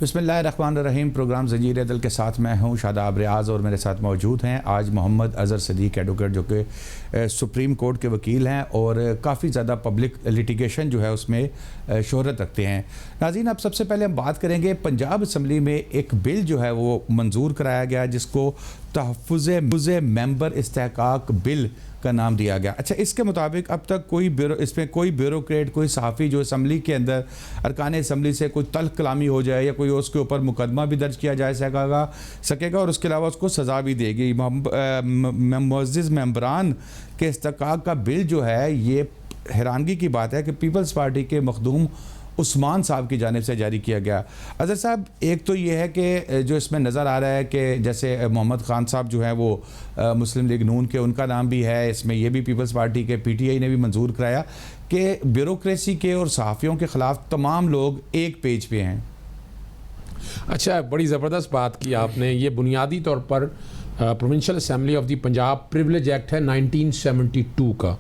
बिस्मिल्लाहिर्रहमानिर्रहीम। प्रोग्राम ज़ंजीर दिल के साथ मैं हूं शादाब रियाज़ और मेरे साथ मौजूद हैं आज मोहम्मद अज़हर सदीक़ एडवोकेट, जो कि सुप्रीम कोर्ट के वकील हैं और काफ़ी ज़्यादा पब्लिक लिटिगेशन जो है उसमें शोहरत रखते हैं। नाज़रीन, अब सबसे पहले हम बात करेंगे पंजाब असम्बली में एक बिल जो है वो मंजूर कराया गया जिसको तहफ़्फ़ुज़ मेंबर इस्तेहक़ाक़ बिल का नाम दिया गया। अच्छा, इसके मुताबिक अब तक इसमें कोई ब्यूरोक्रेट, कोई सहाफ़ी जो असम्बली के अंदर अरकान असम्बली से कोई तल्ख़ कलामी हो जाए या कोई उसके ऊपर मुकदमा भी दर्ज किया जा सकेगा और उसके अलावा उसको सज़ा भी देगी। मुअज़्ज़िज़ मेंबरान के इस्तेहक़ाक़ का बिल जो है, ये हैरानगी की बात है कि पीपल्स पार्टी के मखदूम उस्मान साहब की जानिब से जारी किया गया। अज़हर साहब, एक तो ये है कि जो इसमें नज़र आ रहा है कि जैसे मोहम्मद ख़ान साहब जो हैं वो मुस्लिम लीग नून के, उनका नाम भी है इसमें, ये भी पीपल्स पार्टी के PTI ने भी मंजूर कराया कि ब्यूरोक्रेसी के और सहाफ़ियों के ख़िलाफ़ तमाम लोग एक पेज पे हैं। अच्छा, बड़ी ज़बरदस्त बात की आपने। ये बुनियादी तौर पर provincial assembly of the Punjab privilege act है 1972 का,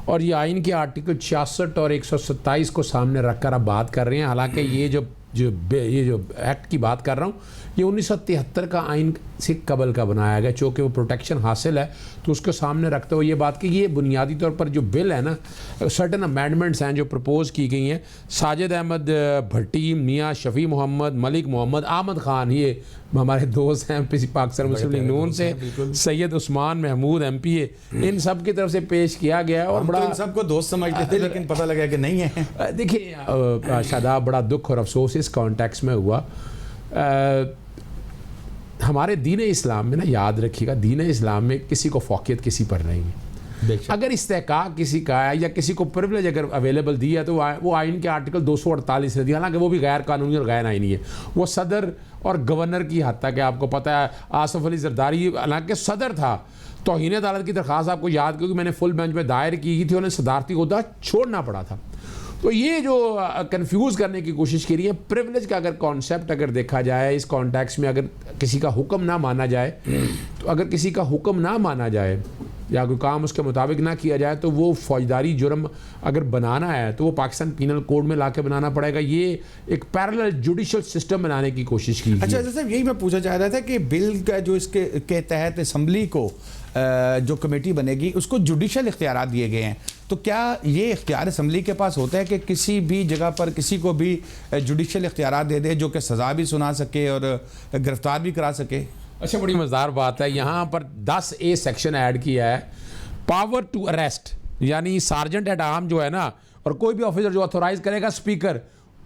और ये आइन के आर्टिकल 66 और 127 को सामने रखकर आप बात कर रहे हैं। हालांकि ये जो एक्ट की बात कर रहा हूँ, ये 1973 का आइन से कबल का बनाया गया, चूँकि वो प्रोटेक्शन हासिल है तो उसको सामने रखते हुए ये बात की ये बुनियादी तौर पर जो बिल है ना, सर्टन अमेंडमेंट्स हैं जो प्रपोज़ की गई हैं। साजिद अहमद भट्टी, मियाँ शफ़ी मोहम्मद, मलिक मोहम्मद, आमद ख़ान, ये हमारे दोस्त हैं पाकिस्तान मुस्लिम लीग नून से, सैयद उस्मान महमूद MPA, इन सब की तरफ से पेश किया गया है। और बड़ा तो इन सबको दोस्त समझते थे लेकिन पता लगा कि नहीं है। देखिए शादाब, बड़ा दुख और अफसोस इस कॉन्टेक्स्ट में हुआ। हमारे दीन इस्लाम में ना, याद रखिएगा, दीन इस्लाम में किसी को फ़ौक़ियत किसी पर नहीं है। अगर इस्तेहक़ाक़ किसी का है या किसी को प्रिविलेज अगर अवेलेबल दिया है तो वो आइन के आर्टिकल 248 ने दिया। हालांकि वो भी गैर कानूनी और गैर आइनी है। वो सदर और गवर्नर की हद तक है। आपको पता है आसफ़ अली ज़रदारी हालांकि सदर था, तौहीन अदालत की दरख्वास्त आपको याद, क्योंकि मैंने फुल बेंच में दायर की थी, उन्हें सदारती ओहदा छोड़ना पड़ा था। तो ये जो कंफ्यूज करने की कोशिश की रही है, प्रिविलेज का अगर कॉन्सेप्ट अगर देखा जाए इस कॉन्टेक्स्ट में, अगर किसी का हुक्म ना माना जाए, तो अगर किसी का हुक्म ना माना जाए या कोई काम उसके मुताबिक ना किया जाए तो वो फौजदारी जुर्म अगर बनाना है तो वो पाकिस्तान पीनल कोड में लाके बनाना पड़ेगा। ये एक पैरेलल जुडिशल सिस्टम बनाने की कोशिश की। अच्छा सर, यही मैं पूछना चाह रहा था कि बिल का जो इसके के तहत असम्बली को जो कमेटी बनेगी उसको जुडिशल इख्तियारात दिए गए हैं, तो क्या ये इख्तियार असम्बली के पास होता है कि किसी भी जगह पर किसी को भी जुडिशल इख्तियारात दे दे जो कि सज़ा भी सुना सके और गिरफ्तार भी करा सके? अच्छा, बड़ी मज़ेदार बात है। यहाँ पर 10A सेक्शन ऐड किया है, पावर टू अरेस्ट, यानी सार्जेंट एट आर्म जो है ना, और कोई भी ऑफिसर जो ऑथोराइज करेगा, स्पीकर,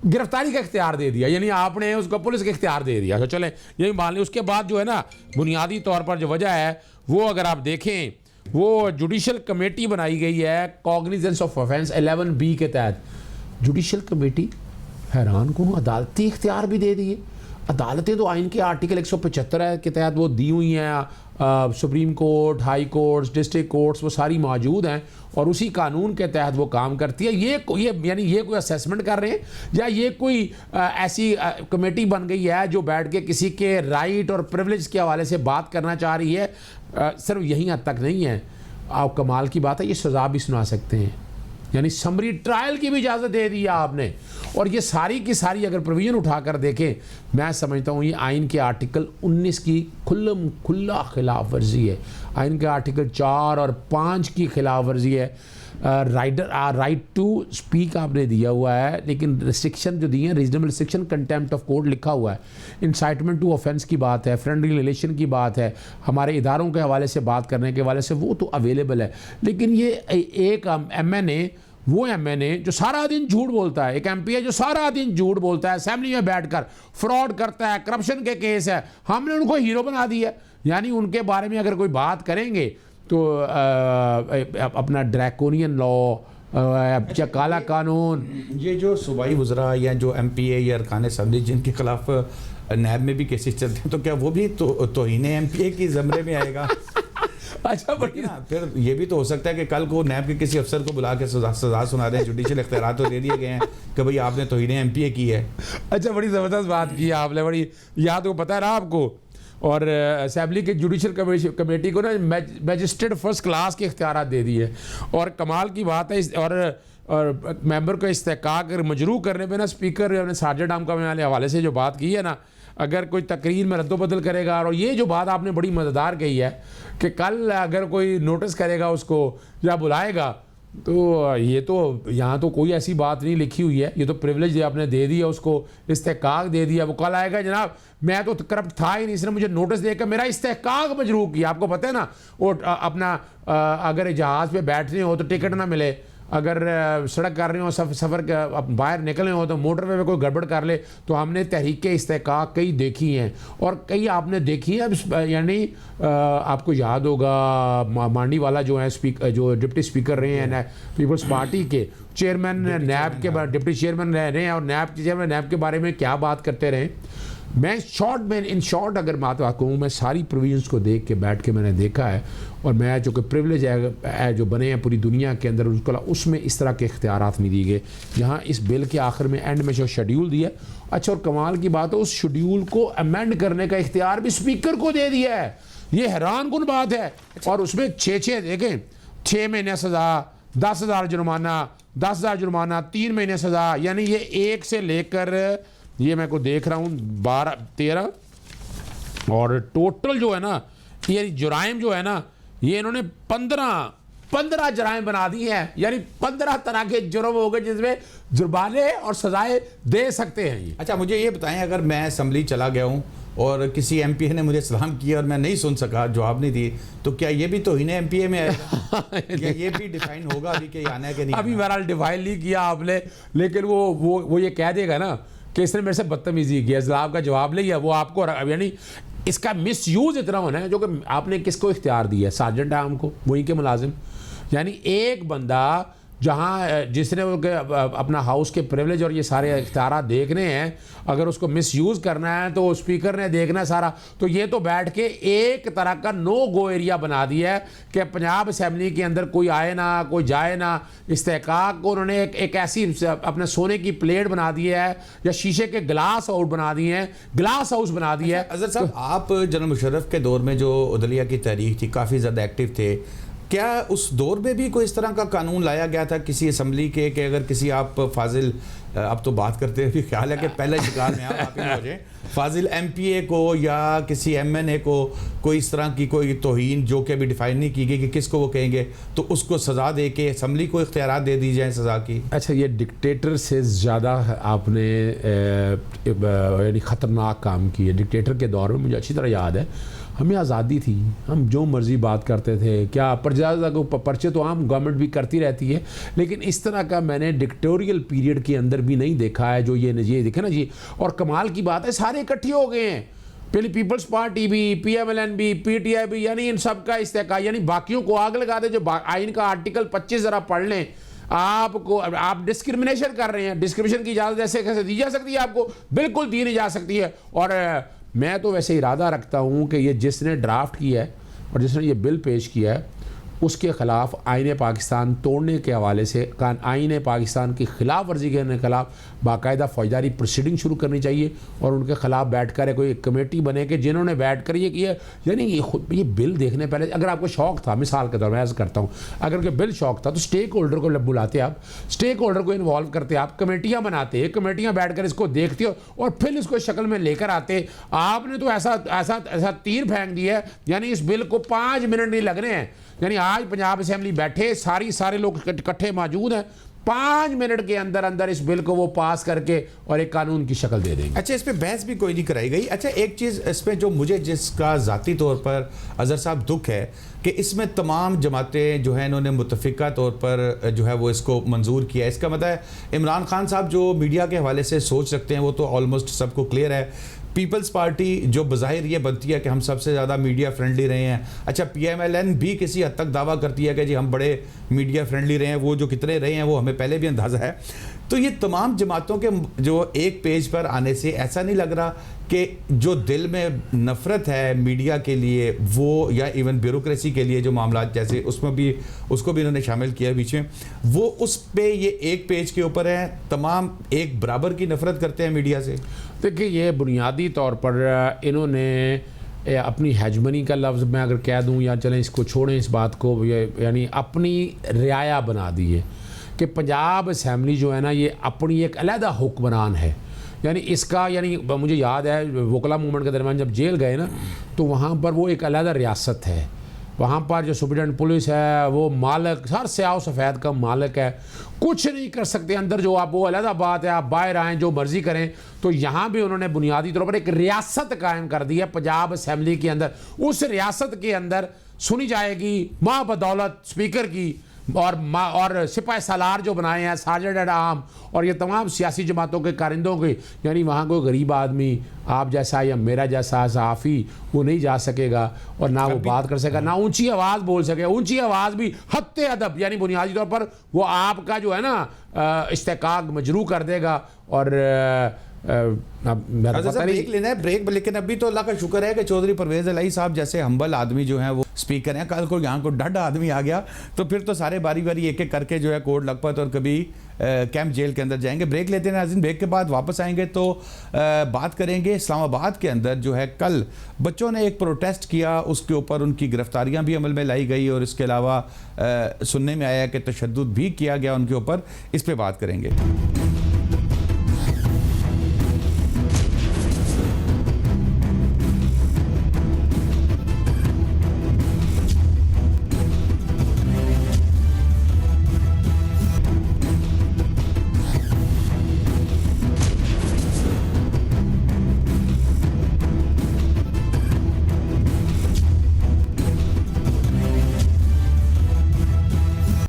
गिरफ्तारी का इख्तियार दे दिया, यानी आपने उसको पुलिस का इख्तियार दे दिया। तो चले यही मान लें। उसके बाद जो है ना, बुनियादी तौर पर जो वजह है वो अगर आप देखें, वो जुडिशल कमेटी बनाई गई है कॉग्निजेंस ऑफ ऑफेंस 11B के तहत। जुडिशल कमेटी, हैरान को अदालती इख्तियार भी दे दिए। अदालतें तो आइन के आर्टिकल 175 के तहत वो दी हुई हैं, supreme court, high courts, district courts, वो सारी मौजूद हैं और उसी कानून के तहत वो काम करती है। ये यानी ये कोई असेसमेंट कर रहे हैं या ये कोई ऐसी कमेटी बन गई है जो बैठ के किसी के राइट और प्रिविलेज के हवाले से बात करना चाह रही है? सिर्फ यहीं हद तक नहीं है, आप कमाल की बात है, ये सज़ा भी सुना सकते हैं, यानी समरी ट्रायल की भी इजाज़त दे दी है आपने। और ये सारी की सारी अगर प्रोविजन उठाकर देखें, मैं समझता हूँ ये आइन के आर्टिकल 19 की खुला खिलाफ वर्जी है। आइन के आर्टिकल 4 और 5 की खिलाफ वर्जी है। राइट टू स्पीक आपने दिया हुआ है, लेकिन रिस्ट्रिक्शन जो दी है, reasonable restriction, contempt of court लिखा हुआ है, इंसाइटमेंट टू ऑफेंस की बात है, फ्रेंडली रिलेशन की बात है, हमारे इदारों के हवाले से बात करने के हवाले से, वो तो अवेलेबल है। लेकिन ये एक MNA, वो MNA जो सारा दिन झूठ बोलता है, एक MP है जो सारा दिन झूठ बोलता है, असेंबली में बैठकर फ्रॉड करता है, करप्शन के केस है, हमने उनको हीरो बना दिया। यानी उनके बारे में अगर कोई बात करेंगे तो अपना ड्रैकोनियन लॉ या काला कानून, ये जो सूबाई वज़रा या जो MPA या अरकान असम्बली जिनके खिलाफ नैब में भी केसेस चलते हैं, तो क्या वो भी तौहीन MPA की ज़मरे में आएगा? अच्छा, बढ़िया। फिर ये भी तो हो सकता है कि कल को नैब के किसी अफसर को बुला के सजा सुना दें। जुडिशल इख्तियारात तो दे दिए गए हैं कि भाई आपने तौहीन MPA की है। अच्छा, बड़ी ज़बरदस्त बात की आपने, बड़ी याद को पता है ना आपको। और असम्बली के जुडिशल कमेटी को ना मैजिस्ट्रेट फर्स्ट क्लास के इख्तियारात दे दिए। और कमाल की बात है और और मेंबर को इस्तेहकाक मजरू करने पे ना स्पीकर ने सार्जेंट आम का वाले हवाले से जो बात की है ना, अगर कोई तकरीर में रद्दोबदल करेगा, और ये जो बात आपने बड़ी मज़ेदार कही है कि कल अगर कोई नोटिस करेगा उसको या बुलाएगा, तो ये तो यहाँ तो कोई ऐसी बात नहीं लिखी हुई है, ये तो प्रिविलेज आपने दे दिया उसको, इस्तेहकाक दे दिया। वो कल आएगा जनाब मैं तो करप्ट था ही नहीं, इसने मुझे नोटिस देकर मेरा इस्तेहकाक मजरू किया। आपको पता है ना वो अपना अगर जहाज़ पे बैठने हो तो टिकट ना मिले, अगर सड़क कर रहे हो सफ़र बाहर निकले हो तो मोटरवे में कोई गड़बड़ कर ले, तो हमने तहरीकें इस्तेहकाक कई देखी हैं और कई आपने देखी हैं। यानी आपको याद होगा मांडी वाला जो है जो डिप्टी स्पीकर रहे हैं पीपल्स पार्टी के चेयरमैन नैब के डिप्टी चेयरमैन रहे हैं और नैब के चेयरमैन नैब के बारे में क्या बात करते रहे। मैं इन शॉर्ट अगर बात कहूँ, मैं सारी प्रोविजंस को देख के बैठ के मैंने देखा है, और मैं जो कि प्रिविलेज है जो बने हैं पूरी दुनिया के अंदर उसमें इस तरह के इख्तियारात नहीं दिए गए। यहाँ इस बिल के आखिर में एंड में जो शेड्यूल दिया, अच्छा और कमाल की बात है उस शेड्यूल को अमेंड करने का इख्तियार भी स्पीकर को दे दिया है। ये हैरान कुन बात है। और उसमें 6 देखें, 6 महीने सज़ा, 10,000 जुर्माना, 10,000 जुर्माना, 3 महीने सज़ा, यानी ये 1 से लेकर ये मैं को देख रहा हूँ 12, 13 और टोटल जो है ना ये जुराइम जो है ना ये इन्होंने 15 जुराइम बना दी हैं, यानी 15 तरह के जुर्म हो गए जिसमें जुर्माने और सजाएं दे सकते हैं ये। अच्छा मुझे ये बताएं, अगर मैं असम्बली चला गया हूँ और किसी एमपीए ने मुझे सलाम किया और मैं नहीं सुन सका, जवाब नहीं दी, तो क्या ये भी तौहीन एमपीए में आएगा? क्या ये भी डिफाइन होगा अभी कि आना है कि नहीं? अभी बहरहाल डिफाइन नहीं किया आपने, लेकिन वो ये कह देगा ना कि इसने मेरे से बदतमीजी किया, जवाब का जवाब लिया, वो आपको यानी इसका मिसयूज इतना होना है जो कि आपने किसको इख्तियार दिया है, सार्जेंट आम को, वहीं के मुलाजिम। यानी एक बंदा जहाँ जिसने अपना हाउस के प्रिविलेज और ये सारे इख्तियार देखने हैं, अगर उसको मिसयूज़ करना है तो स्पीकर ने देखना सारा, तो ये तो बैठ के एक तरह का नो गो एरिया बना दिया है कि पंजाब असम्बली के अंदर कोई आए ना, कोई जाए ना। इस्तेहकाक को उन्होंने एक ऐसी अपने सोने की प्लेट बना दी है या शीशे के ग्लास हाउस बना दिए हैं, ग्लास हाउस बना दिया है। अज़हर साहब, आप जनरल मुशर्रफ के दौर में जो उदलिया की तहरीक थी काफ़ी ज़्यादा एक्टिव थे, क्या उस दौर में भी कोई इस तरह का कानून लाया गया था किसी असम्बली के कि अगर किसी आप फाजिल, आप तो बात करते हैं, ख्याल है कि पहले शिकार में आप ही हो जाए, फाजिल एमपीए को या किसी एमएनए को कोई इस तरह की कोई तौहीन जो कि अभी डिफाइन नहीं की गई कि किसको वो कहेंगे, तो उसको सज़ा दे के असम्बली को इख्तियारात दे दी जाए सज़ा की? अच्छा, ये डिक्टेटर से ज़्यादा आपने यानी ख़तरनाक काम किए। डिक्टेटर के दौर में मुझे अच्छी तरह याद है, हमें आज़ादी थी, हम जो मर्ज़ी बात करते थे, क्या पर्चे तो आम गवर्नमेंट भी करती रहती है, लेकिन इस तरह का मैंने डिक्टेटोरियल पीरियड के अंदर भी नहीं देखा है जो ये देखे ना जी। और कमाल की बात है सारे इकट्ठे हो गए हैं, पहले पीपल्स पार्टी भी, PMLN भी, PTI भी, यानी इन सब का इस्तेहकाक, यानी बाकियों को आग लगा दे। जो आइन का आर्टिकल 25 ज़रा पढ़ लें, आपको आप डिस्क्रिमिनेशन कर रहे हैं, डिस्क्रिमिनेशन की इजाज़त ऐसे कैसे दी जा सकती है? आपको बिल्कुल दी नहीं जा सकती है। और मैं तो वैसे इरादा रखता हूँ कि ये जिसने ड्राफ्ट किया है और जिसने ये बिल पेश किया है उसके ख़िलाफ़ आईन पाकिस्तान तोड़ने के हवाले से आईन पाकिस्तान की खिलाफ वर्जी के खिलाफ बाकायदा फौजदारी प्रोसीडिंग शुरू करनी चाहिए और उनके ख़िलाफ़ बैठ कर कोई कमेटी बने कि जिन्होंने बैठ कर ये किया। यानी ये बिल देखने पहले अगर आपको शौक़ था, मिसाल के तौर पर ऐसा करता हूँ, अगर कोई बिल शौक़ था तो स्टेक होल्डर को बुलाते, आप स्टेक होल्डर को इन्वॉल्व करते, आप कमेटियाँ बनाते, कमेटियाँ बैठ कर इसको देखते हो और फिर इसको शक्ल में लेकर आते। आपने तो ऐसा तीर फेंक दिया है, यानी इस बिल को 5 मिनट नहीं लग रहे हैं। यानी आज पंजाब असेंबली बैठे सारे लोग इकट्ठे मौजूद हैं, 5 मिनट के अंदर अंदर इस बिल को वो पास करके और एक कानून की शक्ल दे देंगे। अच्छा, इस पे बहस भी कोई नहीं कराई गई। अच्छा, एक चीज़ इसमें जो मुझे जिसका ज़ाती तौर पर अज़हर साहब दुख है कि इसमें तमाम जमातें जो हैं इन्होंने मुतफ़िका तौर पर जो है वो इसको मंजूर किया है। इसका मतलब है इमरान खान साहब जो मीडिया के हवाले से सोच रखते हैं वो तो ऑलमोस्ट सबको क्लियर है। पीपल्स पार्टी जो बज़ाहिर ये बनती है कि हम सबसे ज़्यादा मीडिया फ्रेंडली रहे हैं। अच्छा, PMLN भी किसी हद तक दावा करती है कि जी हम बड़े मीडिया फ्रेंडली रहे हैं, वो जो कितने रहे हैं वो हमें पहले भी अंदाज़ा है। तो ये तमाम जमातों के जो एक पेज पर आने से ऐसा नहीं लग रहा कि जो दिल में नफ़रत है मीडिया के लिए वो, या इवन ब्यूरोक्रेसी के लिए जो मामला जैसे उसमें भी उसको भी इन्होंने शामिल किया बीच में, वो उस पे ये एक पेज के ऊपर है, तमाम एक बराबर की नफ़रत करते हैं मीडिया से। देखिए, ये बुनियादी तौर पर इन्होंने अपनी हेजमनी का लफ्ज़ मैं अगर कह दूं, या चलें इसको छोड़ें इस बात को, यानी अपनी रियाया बना दी है। कि पंजाब असम्बली जो है ना ये अपनी एक अलहदा हुक्मरान है। यानी इसका यानी मुझे याद है वकला मूवमेंट के दरमियान जब जेल गए ना तो वहाँ पर वो एक अलहदा रियासत है। वहाँ पर जो सुप्रीटेंडेंट पुलिस है वो मालिक, हर स्याह सफ़ेद का मालिक है, कुछ नहीं कर सकते अंदर। जो आप वो अलहदा बात है, आप बाहर आएँ जो मर्ज़ी करें। तो यहाँ भी उन्होंने बुनियादी तौर पर एक रियासत कायम कर दी है पंजाब असम्बली के अंदर। उस रियासत के अंदर सुनी जाएगी माँ बदौलत स्पीकर की और सिपाही सालार जो बनाए हैं, सार्जेंट एट आर्म और ये तमाम सियासी जमातों के कारिंदों के। यानी वहाँ कोई गरीब आदमी आप जैसा या मेरा जैसा सहाफ़ी वो नहीं जा सकेगा और ना वो बात कर सकेगा, ना ऊंची आवाज़ बोल सके। ऊंची आवाज़ भी हत्ते अदब यानी बुनियादी तौर पर वो आपका जो है ना इस्तेकाक मजरू कर देगा। और ब्रेक लेना है ब्रेक, लेकिन अभी तो अल्लाह का शुक्र है कि चौधरी परवेज इलाही साहब जैसे हम्बल आदमी जो हैं वो स्पीकर हैं। कल को यहाँ को डड आदमी आ गया तो फिर तो सारे बारी बारी एक एक करके जो है कोर्ट लखपत और कभी कैंप जेल के अंदर जाएंगे। ब्रेक लेते हैं नाज़रीन, ब्रेक के बाद वापस आएंगे तो बात करेंगे इस्लामाबाद के अंदर जो है कल बच्चों ने एक प्रोटेस्ट किया, उसके ऊपर उनकी गिरफ्तारियां भी अमल में लाई गई और इसके अलावा सुनने में आया कि तशद्दुद भी किया गया उनके ऊपर। इस पर बात करेंगे।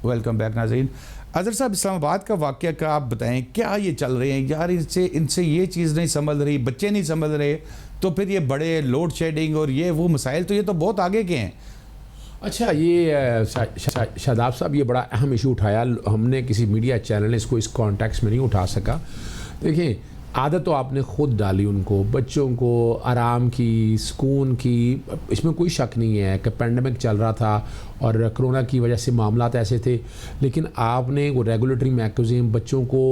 वेलकम बैक नाज़रीन। अज़हर साहब, इस्लामाबाद का वाक़या का आप बताएं, क्या ये चल रहे हैं यार, इनसे ये चीज़ नहीं समझ रही, बच्चे नहीं समझ रहे, तो फिर ये बड़े लोड शेडिंग और ये वो मसाइल तो ये तो बहुत आगे के हैं। अच्छा, ये शादाब साहब ये बड़ा अहम इशू उठाया, हमने किसी मीडिया चैनल ने इसको इस कॉन्टेक्स्ट में नहीं उठा सका। देखिए, आदत तो आपने ख़ुद डाली उनको, बच्चों को आराम की, सुकून की, इसमें कोई शक नहीं है कि पेंडेमिक चल रहा था और कोरोना की वजह से मामलात ऐसे थे। लेकिन आपने वो रेगुलेटरी मैकेनिज़्म बच्चों को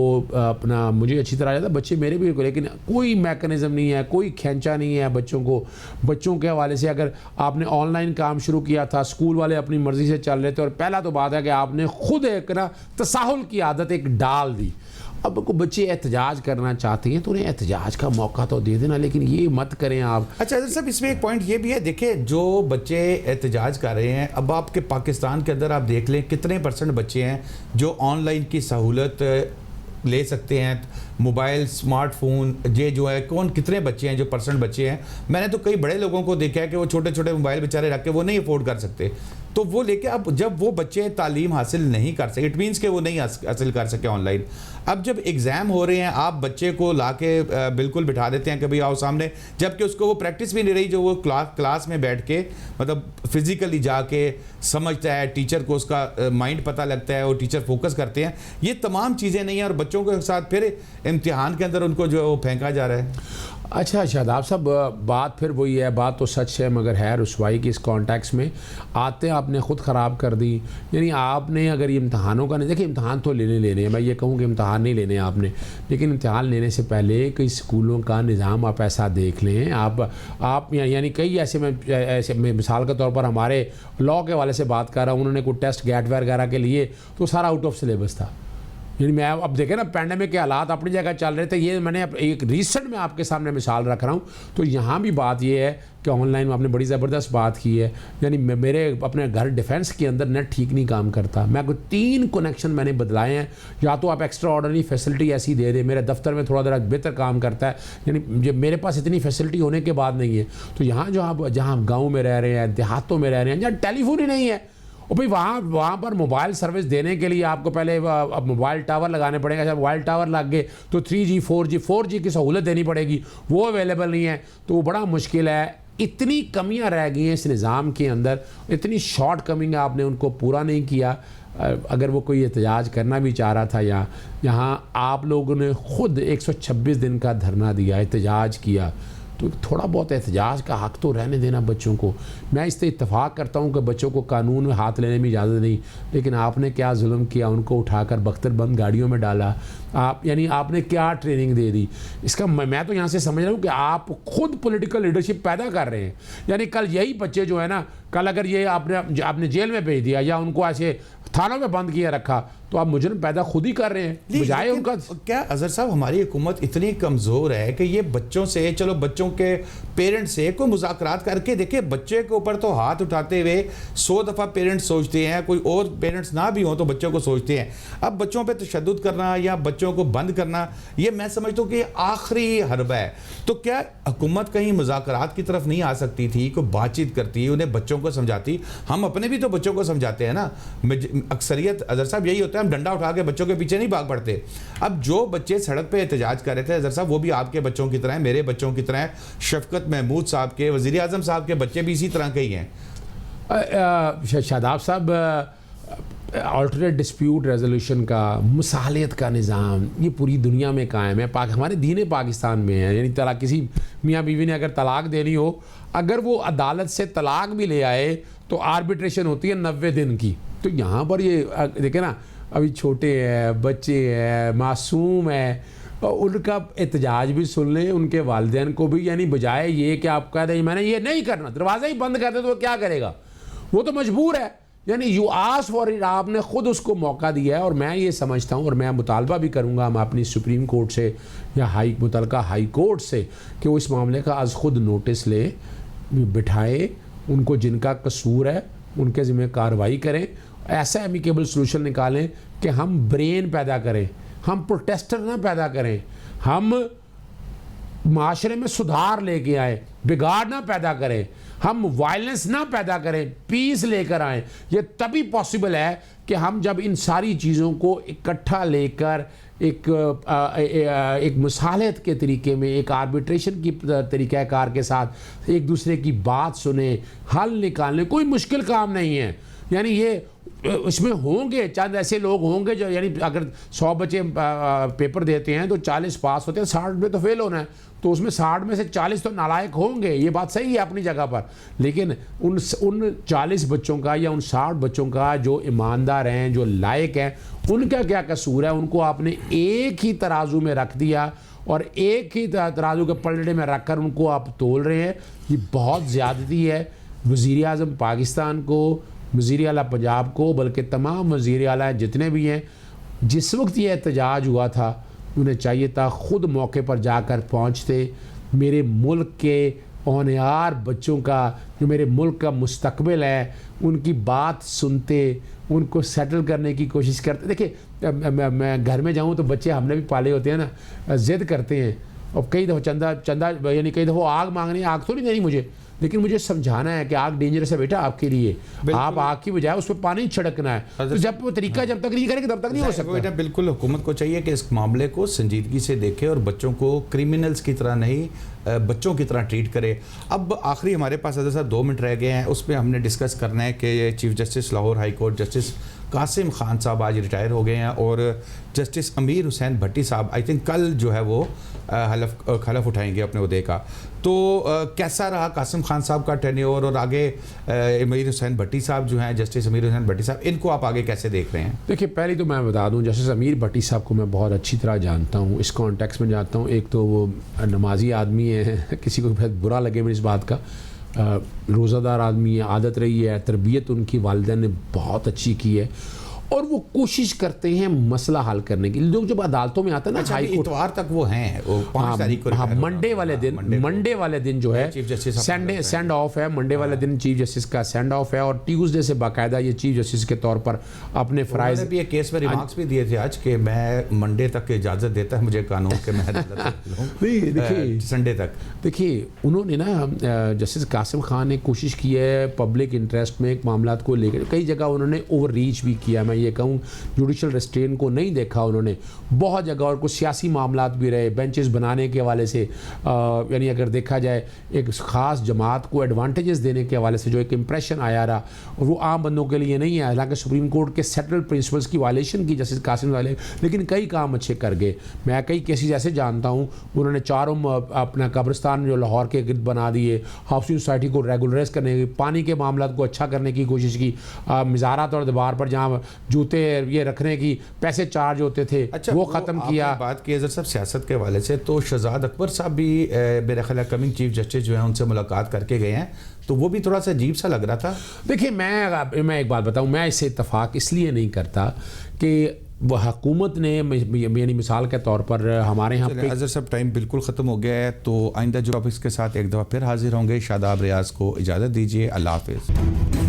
अपना, मुझे अच्छी तरह आता बच्चे मेरे भी, लेकिन कोई मैकेनिज़्म नहीं है, कोई खींचा नहीं है बच्चों को। बच्चों के हवाले से अगर आपने ऑनलाइन काम शुरू किया था, स्कूल वाले अपनी मर्ज़ी से चल रहे थे, और पहला तो बात है कि आपने ख़ुद एक ना तसाहुल की आदत एक डाल दी। अब को बच्चे एहतजाज करना चाहते हैं तो उन्हें एहतजाज का मौका तो दे देना, लेकिन ये मत करें आप। अच्छा सर, इसमें एक पॉइंट ये भी है, देखिए जो बच्चे एहतजाज कर रहे हैं, अब आपके पाकिस्तान के अंदर आप देख लें कितने % बच्चे हैं जो ऑनलाइन की सहूलत ले सकते हैं, मोबाइल स्मार्टफोन, ये जो है कौन कितने बच्चे हैं जो % बच्चे हैं। मैंने तो कई बड़े लोगों को देखा है कि वो छोटे छोटे मोबाइल बेचारे रख के वो नहीं अफोर्ड कर सकते, तो वो लेके अब जब वो बच्चे तालीम हासिल नहीं कर सके, इट मीन्स के वो नहीं हासिल कर सके ऑनलाइन, अब जब एग्ज़ाम हो रहे हैं आप बच्चे को लाके बिल्कुल बिठा देते हैं कि भाई आओ सामने, जबकि उसको वो प्रैक्टिस भी नहीं रही जो वो क्लास में बैठ के मतलब फिज़िकली जाके समझता है, टीचर को उसका माइंड पता लगता है और टीचर फोकस करते हैं। ये तमाम चीज़ें नहीं हैं और बच्चों के साथ फिर इम्तिहान के अंदर उनको जो है वो फेंका जा रहा है। अच्छा शादाब साहब, बात फिर वही है, बात तो सच है मगर है रुसवाई की। इस कॉन्टेक्स्ट में आते आपने ख़ुद ख़राब कर दी। यानी आपने अगर ये इम्तहानों का नहीं, देखिए इम्तहान तो लेने हैं, मैं ये कहूँ कि इम्तहान नहीं लेने आपने, लेकिन इम्तहान लेने से पहले कई स्कूलों का निज़ाम आप ऐसा देख लें। आप यानी कई ऐसे मैं मिसाल के तौर पर हमारे लॉ के वाले से बात कर रहा हूँ, उन्होंने कोई टेस्ट गैट वगैरह के लिए तो सारा आउट ऑफ सिलेबस था। यानी मैं अब देखें ना, पेंडेमिक के हालात अपनी जगह चल रहे थे, ये मैंने एक रिसेंट में आपके सामने मिसाल रख रहा हूँ। तो यहाँ भी बात ये है कि ऑनलाइन में आपने बड़ी ज़बरदस्त बात की है। यानी मेरे अपने घर डिफेंस के अंदर नेट ठीक नहीं काम करता, मैं कोई 3 कनेक्शन मैंने बदलाए हैं। या तो आप एक्स्ट्रा ऑर्डनरी फैसिलिटी ऐसी दे दें, मेरे दफ्तर में थोड़ा देर बेहतर काम करता है, यानी जब मेरे पास इतनी फैसिलिटी होने के बाद नहीं है। तो यहाँ जो आप जहाँ गाँव में रह रहे हैं, देहातों में रह रहे हैं, जहाँ टेलीफोन ही नहीं है, और भाई वहाँ पर मोबाइल सर्विस देने के लिए आपको पहले अब मोबाइल टावर लगाने पड़ेगा। जब मोबाइल टावर लग गए तो 3G 4G की सहूलत देनी पड़ेगी, वो अवेलेबल नहीं है, तो वो बड़ा मुश्किल है। इतनी कमियां रह गई हैं इस निज़ाम के अंदर, इतनी शॉर्ट कमिंग आपने उनको पूरा नहीं किया। अगर वो कोई एहतजाज करना भी चाह रहा था, या यहाँ आप लोगों ने ख़ुद 126 दिन का धरना दिया, एहतजाज किया, तो थोड़ा बहुत एहतजाज का हक़ तो रहने देना बच्चों को। मैं इससे इत्तफ़ाक़ करता हूँ कि बच्चों को कानून में हाथ लेने में इजाज़त नहीं, लेकिन आपने क्या जुल्म किया, उनको उठाकर बख्तरबंद गाड़ियों में डाला। आप यानी आपने क्या ट्रेनिंग दे दी, इसका मैं तो यहाँ से समझ रहा हूँ कि आप खुद पॉलिटिकल लीडरशिप पैदा कर रहे हैं। यानी कल यही बच्चे जो है ना, कल अगर ये आपने जेल में भेज दिया या उनको ऐसे थानों में बंद किया रखा, तो आप मुजरिम पैदा खुद ही कर रहे हैं बजाय उनका। क्या अजहर साहब हमारी हुकूमत इतनी कमज़ोर है कि ये बच्चों से, चलो बच्चों के पेरेंट्स से कोई मुज़ाकरात करके देखे, बच्चे के ऊपर तो हाथ उठाते हुए 100 दफ़ा पेरेंट्स सोचते हैं, कोई और पेरेंट्स ना भी हों तो बच्चों को सोचते हैं। अब बच्चों पर तशद्दुद करना या बच्चों को बंद करना, ये मैं समझता हूँ कि आखिरी हरबा है। तो क्या हुकूमत कहीं मुज़ाकरात की तरफ नहीं आ सकती थी, कोई बातचीत करती, उन्हें बच्चों को समझाती? हम अपने भी तो बच्चों को समझाते हैं ना, अक्सरियत अजहर साहब यही होता है, हम डंडा उठा के बच्चों के पीछे नहीं भाग पड़ते। अब जो बच्चे सड़क पे एहतजाज कर रहे थे अजहर साहब, वो भी आपके बच्चों की तरह हैं, मेरे बच्चों की तरह हैं, शफकत महमूद साहब के, वज़ीर आज़म साहब के बच्चे भी इसी तरह के ही हैं। शादाब साहब, अल्टरनेट डिस्प्यूट रेजोल्यूशन का, मुसालियत का निज़ाम ये पूरी दुनिया में कायम है। हमारे दीन पाकिस्तान में है, यानी तलाक, किसी मियाँ बीवी ने अगर तलाक देनी हो, अगर वो अदालत से तलाक भी ले आए तो आर्बिट्रेशन होती है 90 दिन की। तो यहाँ पर ये देखें ना, अभी छोटे हैं, बच्चे हैं, मासूम है, उनका एहतजाज भी सुन लें, उनके वालिदैन को भी, यानी बजाय ये कि आप कह दें मैंने ये नहीं करना, दरवाज़ा ही बंद कर दे तो वो क्या करेगा, वो तो मजबूर है। यानी यू आस्क फॉर इट, आपने ख़ुद उसको मौका दिया है। और मैं ये समझता हूँ, और मैं मुतालबा भी करूँगा हम अपनी सुप्रीम कोर्ट से या मुतलका हाई कोर्ट से कि वो इस मामले का आज ख़ुद नोटिस ले, बिठाए, उनको जिनका कसूर है उनके ज़िम्मे कार्रवाई करें, ऐसा एमिकेबल सलूशन निकालें कि हम ब्रेन पैदा करें, हम प्रोटेस्टर ना पैदा करें, हम माशरे में सुधार लेके आए, बिगाड़ ना पैदा करें, हम वायलेंस ना पैदा करें, पीस लेकर आएँ। ये तभी पॉसिबल है कि हम जब इन सारी चीज़ों को इकट्ठा लेकर एक मुसालहत के तरीके में, एक आर्बिट्रेशन की तरीक़ाकार के साथ एक दूसरे की बात सुने, हल निकालने। कोई मुश्किल काम नहीं है। यानी ये इसमें होंगे चंद ऐसे लोग होंगे जो, यानी अगर 100 बच्चे पेपर देते हैं तो 40 पास होते हैं, 60 में तो फेल होना है, तो उसमें 60 में से 40 तो नालायक होंगे। ये बात सही है अपनी जगह पर, लेकिन उन 40 बच्चों का या उन 60 बच्चों का जो ईमानदार हैं, जो लायक हैं, उनका क्या कसूर है? उनको आपने एक ही तराजू में रख दिया और एक ही तराजू के पलड़े में रख कर उनको आप तोल रहे हैं। ये बहुत ज़्यादती है वज़ीर आज़म पाकिस्तान को, वज़ीर आला पंजाब को, बल्कि तमाम वज़ीर आला जितने भी हैं। जिस वक्त ये एहतजाज हुआ था उन्हें चाहिए था ख़ुद मौके पर जाकर पहुंचते, मेरे मुल्क के होनहार बच्चों का, जो मेरे मुल्क का मुस्तकबिल है, उनकी बात सुनते, उनको सेटल करने की कोशिश करते। देखिए मैं घर में जाऊं तो बच्चे हमने भी पाले होते हैं ना, ज़िद करते हैं और कई दफ़ा चंदा यानी कई दफ़ा आग मांगनी, आग तो नहीं देनी मुझे, लेकिन मुझे समझाना है कि आग डेंजरस है बेटा आपके लिए, आप आग की बजाय उस पर पानी छिड़कना है। तो जब वो तरीका जब तक नहीं करेंगे तब तक नहीं हो सकता। बेटा बिल्कुल हुकूमत को चाहिए कि इस मामले को संजीदगी से देखे और बच्चों को क्रिमिनल्स की तरह नहीं, बच्चों की तरह ट्रीट करे। अब आखिरी हमारे पास अजहर साहब 2 मिनट रह गए हैं, उसमें हमने डिस्कस करना है कि chief justice Lahore high court justice Qasim Khan sahab आज रिटायर हो गए हैं और जस्टिस अमीर हुसैन भट्टी साहब आई थिंक कल जो है वो खलफ उठाएंगे अपने उहदे का। तो कैसा रहा कासिम खान साहब का टेन्योर और आगे अमीर हुसैन भट्टी साहब जो हैं, जस्टिस अमीर हुसैन भट्टी साहब, इनको आप आगे कैसे देख रहे हैं? देखिए पहले तो मैं बता दूं, जस्टिस अमीर भट्टी साहब को मैं बहुत अच्छी तरह जानता हूं, इस कॉन्टेक्स्ट में जानता हूं। एक तो वो नमाजी आदमी है, किसी को बहुत बुरा लगे मेरी इस बात का, रोज़ादार आदमी है, आदत रही है, तरबियत उनकी वालिदैन ने बहुत अच्छी की है और वो कोशिश करते हैं मसला हल करने के लिए। लोग जब अदालतों में आते हैं ना, अच्छा, हाई कोर्ट इतवार तक वो हैं, वो 5 तारीख को, हाँ मंडे वाले दिन जो है चीफ जस्टिस सेंड ऑफ है। मंडे वाले दिन चीफ जस्टिस का सेंड ऑफ है और ट्यूसडे से बाकायदा ये चीफ जस्टिस के तौर पर अपने फ़राइज़ भी एक केस में रिमार्क्स भी दिए थे आज कि मैं मंडे तक इजाज़त देता है मुझे कानून के मैं देखिए संडे तक। देखिए उन्होंने ना, जस्टिस कासिम खान ने कोशिश की है पब्लिक इंटरेस्ट में एक मामला को लेकर, कई जगह उन्होंने ओवर रीच भी किया। मैं ये कहूँ जुडिशल रेस्ट्रेन को नहीं देखा उन्होंने बहुत जगह, और कुछ सियासी मामलात भी रहे बेंचेस बनाने के हवाले से, यानी अगर देखा जाए एक ख़ास जमात को एडवांटेजेस देने के हवाले से जो एक इम्प्रेशन आया रहा, और वो आम बंदों के लिए नहीं है। हालांकि सुप्रीम कोर्ट के सेटल्ड प्रिंसिपल्स की वायलेशन की जस्टिस कासिम वाले, लेकिन कई काम अच्छे कर गए। मैं कई केसेस ऐसे जानता हूँ, उन्होंने 4 अपना कब्रिस्तान जो लाहौर के गिर्द बना दिए, हाउसिंग सोसाइटी को रेगुलराइज करने की, पानी के मामला को अच्छा करने की कोशिश की, मज़ारात और दीवार पर जहाँ जूते ये रखने की पैसे चार्ज होते थे, अच्छा, वो ख़त्म किया। बात की अगर सब सियासत के हवाले से, तो शहजाद अकबर साहब भी मेरा ख्याल है कमिंग चीफ जस्टिस जो है उनसे मुलाकात करके गए हैं, तो वो भी थोड़ा सा अजीब सा लग रहा था। देखिए मैं एक बात बताऊं, मैं इससे इत्तफाक इसलिए नहीं करता कि वह हुकूमत ने यानी मिसाल के तौर पर हमारे यहाँ पे अजहर साहब टाइम बिल्कुल ख़त्म हो गया है, तो आइंदा जो टॉपिक्स के साथ एक दफ़ा फिर हाजिर होंगे। शादाब रियाज को इजाज़त दीजिए। अल्लाह हाफिज़।